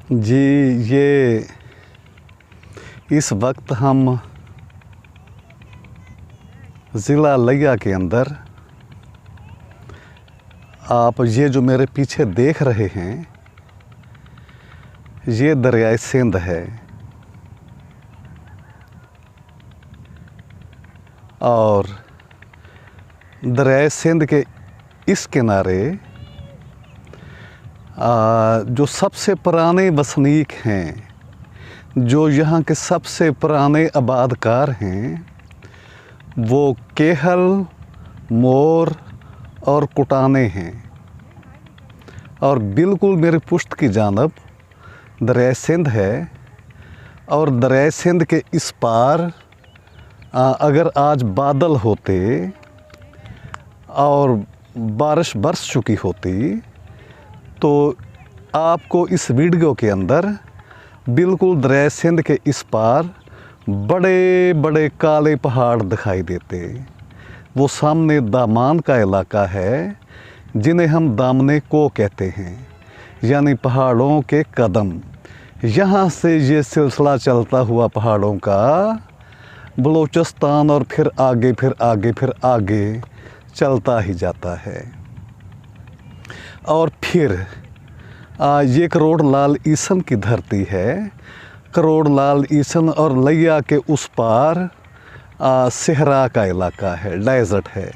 جی یہ اس وقت ہم ضلع لیا کے اندر آپ یہ جو میرے پیچھے دیکھ رہے ہیں یہ دریائے سندھ ہے اور دریائے سندھ کے اس کنارے جو سب سے پرانے وسنیک ہیں، جو یہاں کے سب سے پرانے آباد کار ہیں، وہ کیہل، مور اور کٹانے ہیں، اور بالکل میرے پشت کی جانب دریائے سندھ ہے۔ اور دریائے سندھ کے اس پار اگر آج بادل ہوتے اور بارش برس چکی ہوتی تو آپ کو اس ویڈیو کے اندر بالکل دریائے سندھ کے اس پار بڑے بڑے کالے پہاڑ دکھائی دیتے۔ وہ سامنے دامان کا علاقہ ہے جنہیں ہم دامنے کو کہتے ہیں، یعنی پہاڑوں کے قدم۔ یہاں سے یہ سلسلہ چلتا ہوا پہاڑوں کا بلوچستان اور پھر آگے پھر آگے پھر آگے چلتا ہی جاتا ہے۔ اور پھر یہ کروڑ لال عیسن کی دھرتی ہے۔ کروڑ لال عیسن اور لیا کے اس پار صحرا کا علاقہ ہے، ڈیزرٹ ہے۔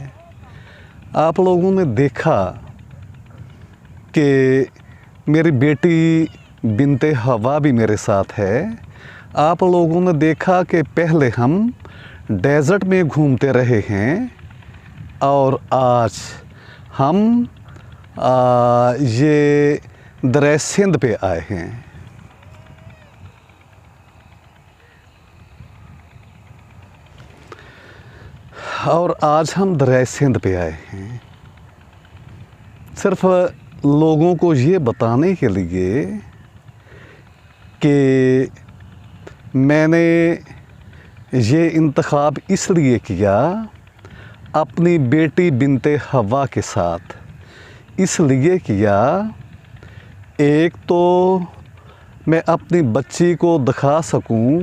آپ لوگوں نے دیکھا کہ میری بیٹی بنت ہوا بھی میرے ساتھ ہے۔ آپ لوگوں نے دیکھا کہ پہلے ہم ڈیزرٹ میں گھومتے رہے ہیں اور آج ہم یہ دریائے سندھ پہ آئے ہیں۔ اور آج ہم دریائے سندھ پہ آئے ہیں صرف لوگوں کو یہ بتانے کے لیے کہ میں نے یہ انتخاب اس لیے کیا اپنی بیٹی بنت ہوا کے ساتھ، اس لیے کیا ایک تو میں اپنی بچی کو دکھا سکوں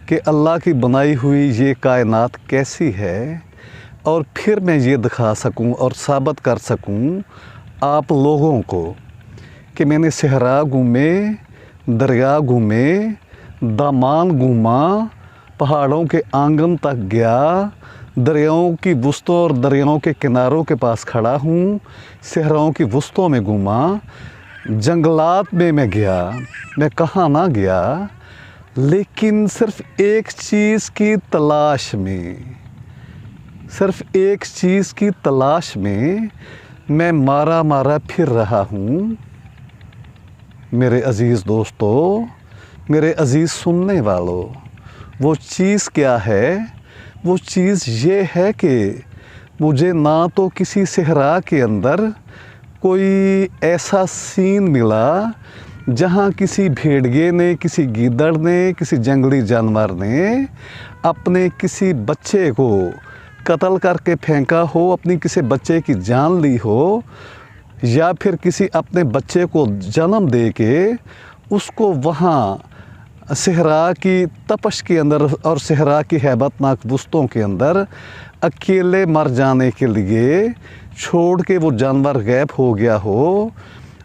کہ اللہ کی بنائی ہوئی یہ کائنات کیسی ہے، اور پھر میں یہ دکھا سکوں اور ثابت کر سکوں آپ لوگوں کو کہ میں نے صحرا گھومے، دریا گھومے، دامان گھوما، پہاڑوں کے آنگن تک گیا، دریاؤں کی وسطوں اور دریاؤں کے کناروں کے پاس کھڑا ہوں، صحراؤں کی وسطوں میں گھوما، جنگلات میں گیا، میں کہاں نہ گیا، لیکن صرف ایک چیز کی تلاش میں، صرف ایک چیز کی تلاش میں مارا پھر رہا ہوں۔ میرے عزیز دوستو، میرے عزیز سننے والوں، وہ چیز کیا ہے؟ وہ چیز یہ ہے کہ مجھے نہ تو کسی صحرا کے اندر کوئی ایسا سین ملا جہاں کسی بھیڑیے نے، کسی گیدڑ نے، کسی جنگلی جانور نے اپنے کسی بچے کو قتل کر کے پھینکا ہو، اپنی کسی بچے کی جان لی ہو، یا پھر کسی اپنے بچے کو جنم دے کے اس کو وہاں صحرا کی تپش کے اندر اور صحرا کی ہیبت ناک وسطوں کے اندر اکیلے مر جانے کے لیے چھوڑ کے وہ جانور غائب ہو گیا ہو،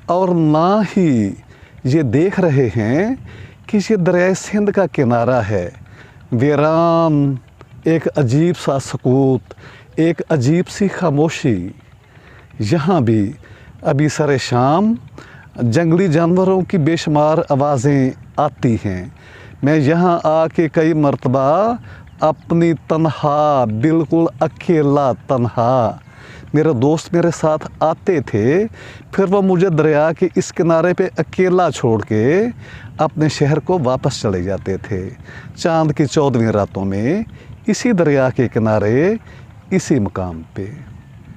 اور نہ ہی یہ دیکھ رہے ہیں کہ یہ دریائے سندھ کا کنارہ ہے، ویران، ایک عجیب سا سکوت، ایک عجیب سی خاموشی۔ یہاں بھی ابھی سر شام جنگلی جانوروں کی بے شمار آوازیں آتی ہیں۔ میں یہاں آ کے کئی مرتبہ اپنی تنہا، بالکل اکیلا تنہا، میرے دوست میرے ساتھ آتے تھے، پھر وہ مجھے دریا کے اس کنارے پہ اکیلا چھوڑ کے اپنے شہر کو واپس چلے جاتے تھے۔ چاند کی 14ویں راتوں میں اسی دریا کے کنارے، اسی مقام پہ۔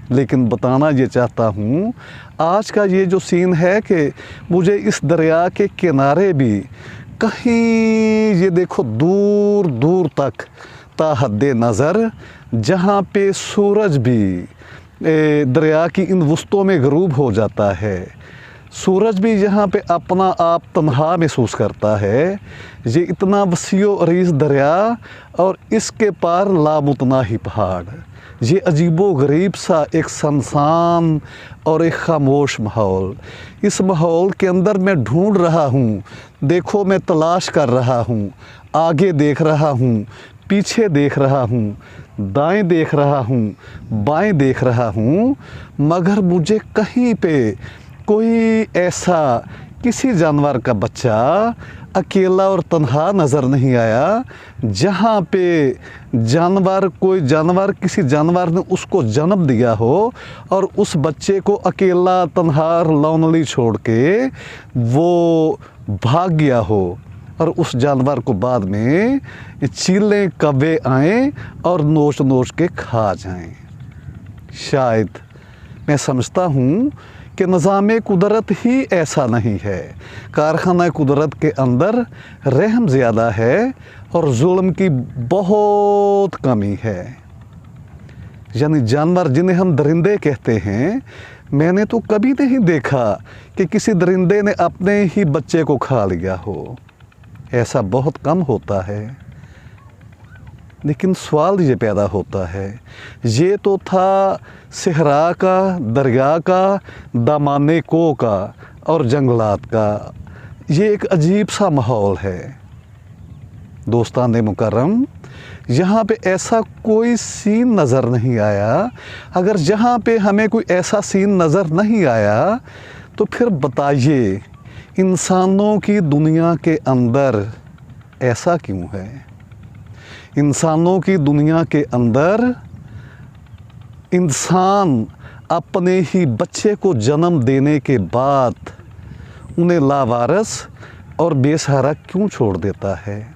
لیکن بتانا یہ چاہتا ہوں، آج کا یہ جو سین ہے کہ مجھے اس دریا کے کنارے بھی کہیں یہ دیکھو دور دور تک تا حد نظر، جہاں پہ سورج بھی دریا کی ان وسطوں میں غروب ہو جاتا ہے، सूरज भी यहाँ पे अपना आप तन्हा महसूस करता है। ये इतना वसीओ अरीज़ दरिया और इसके पार लामुतनाही पहाड़, ये अजीबो गरीब सा एक सुनसान और एक खामोश माहौल। इस माहौल के अंदर मैं ढूंढ रहा हूँ, देखो मैं तलाश कर रहा हूँ, आगे देख रहा हूँ, पीछे देख रहा हूँ, दाएं देख रहा हूँ, बाएं देख रहा हूँ, मगर मुझे कहीं पे कोई ऐसा किसी जानवर का बच्चा अकेला और तन्हा नज़र नहीं आया जहाँ पे कोई जानवर किसी जानवर ने उसको जन्म दिया हो और उस बच्चे को अकेला तन्हा लोनली छोड़ के वो भाग गया हो और उस जानवर को बाद में चीलें कौवे आएँ और नोच नोच के खा जाएं। शायद मैं समझता हूँ कि निज़ाम कुदरत ही ऐसा नहीं है। कारखाना कुदरत के अंदर रहम ज़्यादा है और जुल्म की बहुत कमी है। यानी जानवर जिन्हें हम दरिंदे कहते हैं, मैंने तो कभी नहीं देखा कि किसी दरिंदे ने अपने ही बच्चे को खा लिया हो, ऐसा बहुत कम होता है। लेकिन सवाल ये पैदा होता है, ये तो था सहरा का, दरिया का, दामाने को का और जंगलात का, ये एक अजीब सा माहौल है। दोस्तान मुकर्रम, यहाँ पे ऐसा कोई सीन नज़र नहीं आया। अगर जहाँ पे हमें कोई ऐसा सीन नज़र नहीं आया तो फिर बताइए इंसानों की दुनिया के अंदर ऐसा क्यों है? इंसानों की दुनिया के अंदर इंसान अपने ही बच्चे को जन्म देने के बाद उन्हें लावारिस और बेसहारा क्यों छोड़ देता है?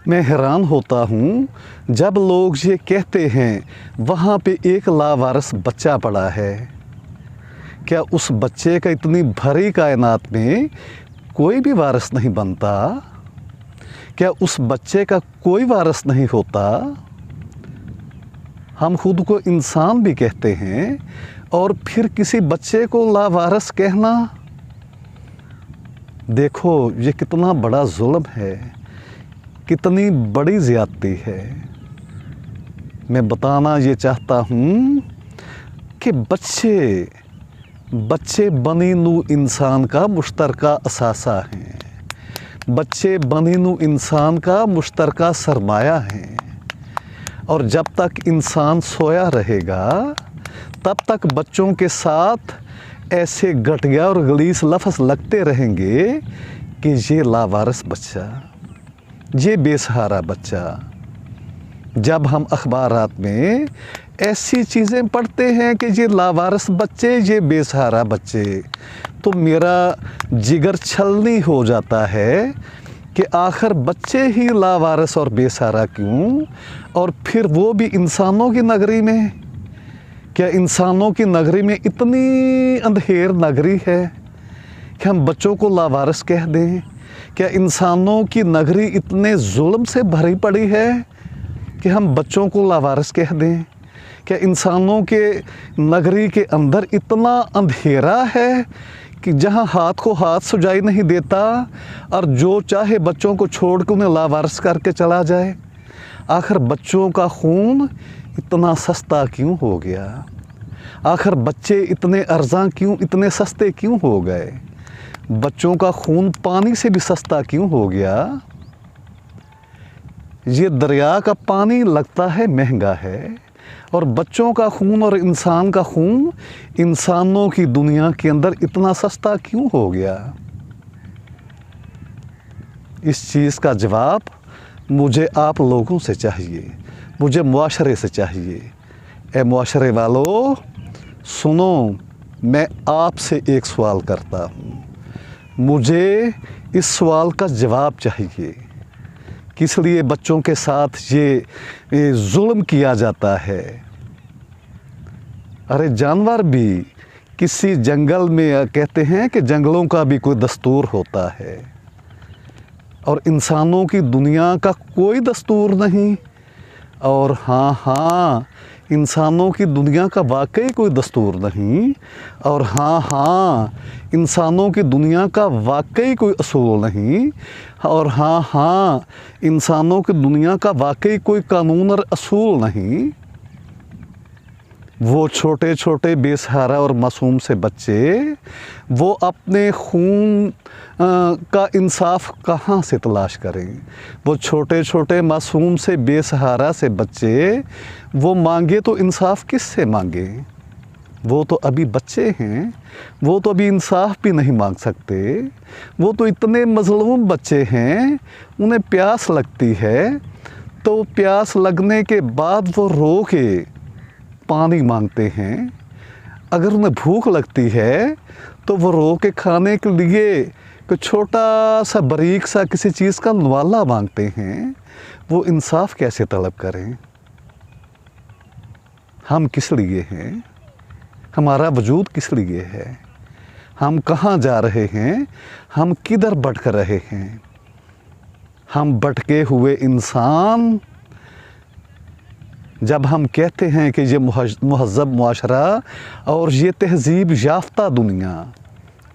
मैं हैरान होता हूँ जब लोग ये कहते हैं वहाँ पे एक लावारिस बच्चा पड़ा है। क्या उस बच्चे का इतनी भरी कायनात में कोई भी वारिस नहीं बनता? क्या उस बच्चे का कोई वारिस नहीं होता? हम खुद को इंसान भी कहते हैं और फिर किसी बच्चे को लावारिस कहना, देखो ये कितना बड़ा जुल्म है, कितनी बड़ी ज़्यादती है। मैं बताना ये चाहता हूँ कि बच्चे बनी नू इंसान का मुश्तरका असासा हैं, बच्चे बनी नू इंसान का मुश्तरका सरमाया है। और जब तक इंसान सोया रहेगा तब तक बच्चों के साथ ऐसे घटिया और गलीस लफ्ज़ लगते रहेंगे कि ये लावारिस बच्चा, ये बेसहारा बच्चा। जब हम अखबारात में ऐसी चीज़ें पढ़ते हैं कि ये लावारिस बच्चे, ये बेसहारा बच्चे, तो मेरा जिगर छलनी हो जाता है कि आखिर बच्चे ही लावारिस और बेसहारा क्यों, और फिर वो भी इंसानों की नगरी में। क्या इंसानों की नगरी में इतनी अंधेर नगरी है कि हम बच्चों को लावारिस कह दें? क्या इंसानों की नगरी इतने जुल्म से भरी पड़ी है कि हम बच्चों को लावारिस कह दें? क्या इंसानों के नगरी के अंदर इतना अंधेरा है कि जहां हाथ को हाथ सुझाई नहीं देता और जो चाहे बच्चों को छोड़ के उन्हें लावारिस करके चला जाए? आखिर बच्चों का खून इतना सस्ता क्यों हो गया? आखिर बच्चे इतने अर्ज़ां क्यों, इतने सस्ते क्यों हो गए? बच्चों का खून पानी से भी सस्ता क्यों हो गया? ये दरिया का पानी लगता है महंगा है, और बच्चों का खून और इंसान का खून इंसानों की दुनिया के अंदर इतना सस्ता क्यों हो गया? इस चीज़ का जवाब मुझे आप लोगों से चाहिए, मुझे मुआशरे से चाहिए। ए मुआशरे वालों सुनो, मैं आपसे एक सवाल करता हूँ, मुझे इस सवाल का जवाब चाहिए। किस लिए बच्चों के साथ ये जुल्म किया जाता है? अरे जानवर भी किसी जंगल में, कहते हैं कि जंगलों का भी कोई दस्तूर होता है और इंसानों की दुनिया का कोई दस्तूर नहीं। और हाँ, इंसानों की दुनिया का वाकई कोई दस्तूर नहीं, और हाँ इंसानों की दुनिया का वाकई कोई असूल नहीं, और हाँ इंसानों की दुनिया का वाकई कोई कानून और असूल नहीं। वो छोटे छोटे बेसहारा और मासूम से बच्चे, वो अपने खून का इंसाफ कहाँ से तलाश करें? वो छोटे छोटे मासूम से बेसहारा से बच्चे, वो मांगे तो इंसाफ किस से मांगे? वो तो अभी बच्चे हैं, वो तो अभी इंसाफ भी नहीं मांग सकते। वो तो इतने मज़लूम बच्चे हैं, उन्हें प्यास लगती है तो प्यास लगने के बाद वो रो के पानी मांगते हैं। अगर उन्हें भूख लगती है तो वो रो के खाने के लिए कोई छोटा सा बारीक सा किसी चीज़ का नवाला मांगते हैं। वो इंसाफ कैसे तलब करें? हम किस लिए हैं? हमारा वजूद किस लिए है? हम कहाँ जा रहे हैं? हम किधर भटक रहे हैं? हम भटके हुए इंसान, जब हम कहते हैं कि ये महज़्ज़ब मुआशरा और ये तहज़ीब याफ्ता दुनिया,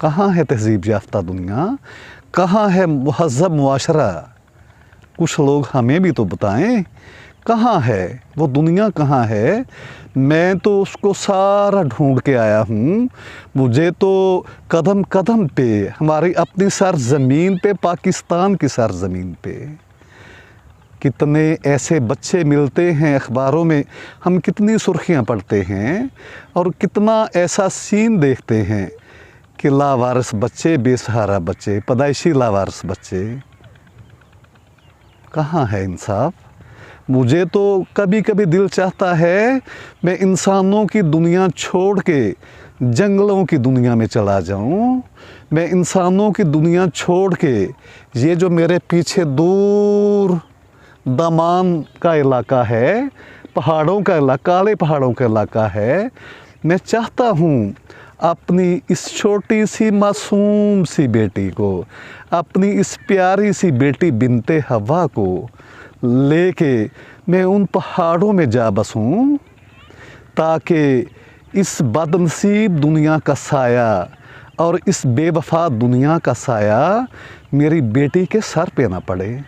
कहाँ है तहज़ीब याफ्ता दुनिया? कहाँ है महज़्ज़ब मुआशरा? कुछ लोग हमें भी तो बताएं, कहाँ है वो दुनिया? कहाँ है? मैं तो उसको सारा ढूंढ के आया हूँ। मुझे तो कदम कदम पे हमारी अपनी सरज़मीन पे, पाकिस्तान की सरज़मीन पे कितने ऐसे बच्चे मिलते हैं अखबारों में, हम कितनी सुर्खियाँ पढ़ते हैं और कितना ऐसा सीन देखते हैं कि लावारिस बच्चे, बेसहारा बच्चे, पैदाइशी लावारिस बच्चे। कहाँ है इंसाफ? मुझे तो कभी कभी दिल चाहता है मैं इंसानों की दुनिया छोड़ के जंगलों की दुनिया में चला जाऊं। मैं इंसानों की दुनिया छोड़ के, ये जो मेरे पीछे दूर दामान का इलाका है, पहाड़ों का इलाका, काले पहाड़ों का इलाका है, मैं चाहता हूँ अपनी इस छोटी सी मासूम सी बेटी को, अपनी इस प्यारी सी बेटी बिनते हवा को लेके मैं उन पहाड़ों में जा बसूं, ताकि इस बदनसीब दुनिया का साया और इस बेवफा दुनिया का साया मेरी बेटी के सर पे ना पड़े।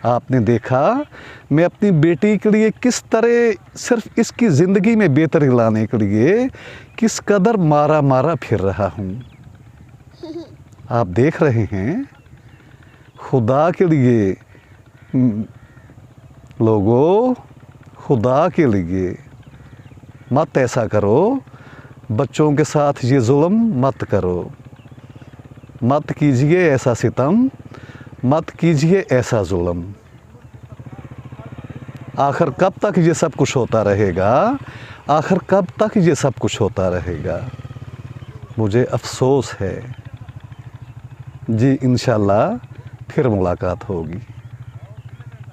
आपने देखा मैं अपनी बेटी के लिए किस तरह सिर्फ इसकी ज़िंदगी में बेहतरी लाने के लिए किस कदर मारा मारा फिर रहा हूँ। आप देख रहे हैं, खुदा के लिए लोगों, खुदा के लिए मत ऐसा करो, बच्चों के साथ ये जुल्म मत करो, मत कीजिए ऐसा सितम, मत कीजिए ऐसा जुल्म। आखिर कब तक ये सब कुछ होता रहेगा? आखिर कब तक ये सब कुछ होता रहेगा? मुझे अफसोस है जी। इंशाल्लाह फिर मुलाकात होगी।